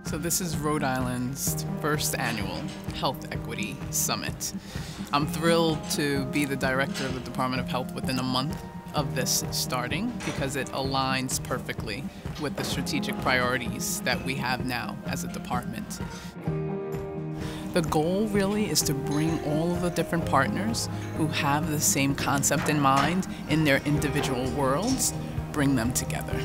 So this is Rhode Island's first annual Health Equity Summit. I'm thrilled to be the director of the Department of Health within a month of this starting because it aligns perfectly with the strategic priorities that we have now as a department. The goal really is to bring all of the different partners who have the same concept in mind in their individual worlds, bring them together.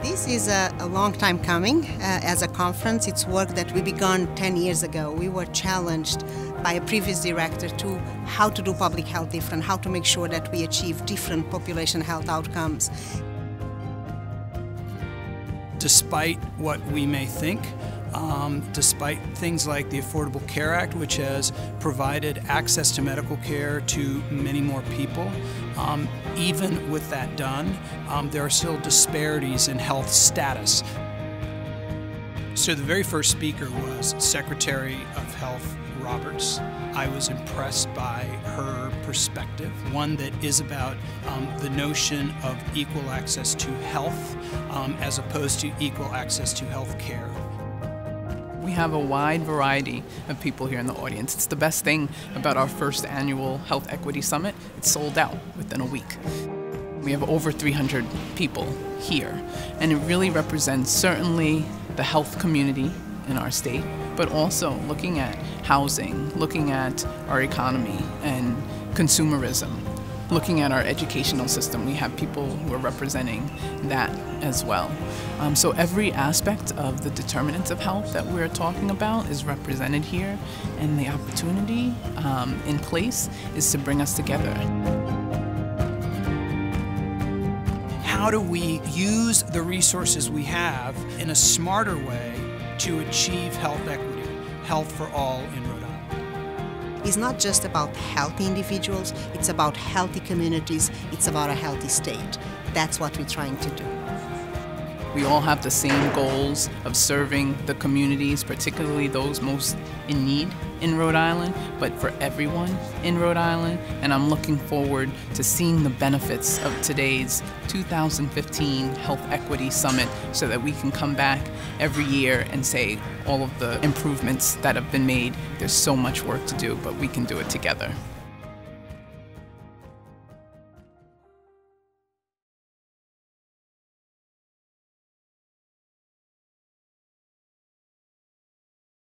This is a long time coming as a conference. It's work that we began 10 years ago. We were challenged by a previous director to how to do public health different, how to make sure that we achieve different population health outcomes. Despite what we may think, despite things like the Affordable Care Act, which has provided access to medical care to many more people, even with that done, there are still disparities in health status. So the very first speaker was Secretary of Health Roberts. I was impressed by her perspective, one that is about the notion of equal access to health as opposed to equal access to health care. We have a wide variety of people here in the audience. It's the best thing about our first annual Health Equity Summit. It's sold out within a week. We have over 300 people here, and it really represents certainly the health community in our state, but also looking at housing, looking at our economy and consumerism, looking at our educational system. We have people who are representing that as well. So every aspect of the determinants of health that we're talking about is represented here, and the opportunity in place is to bring us together. How do we use the resources we have in a smarter way to achieve health equity, health for all in Rhode Island? It's not just about healthy individuals, it's about healthy communities, it's about a healthy state. That's what we're trying to do. We all have the same goals of serving the communities, particularly those most in need in Rhode Island, but for everyone in Rhode Island. And I'm looking forward to seeing the benefits of today's 2015 Health Equity Summit so that we can come back every year and say all of the improvements that have been made. There's so much work to do, but we can do it together.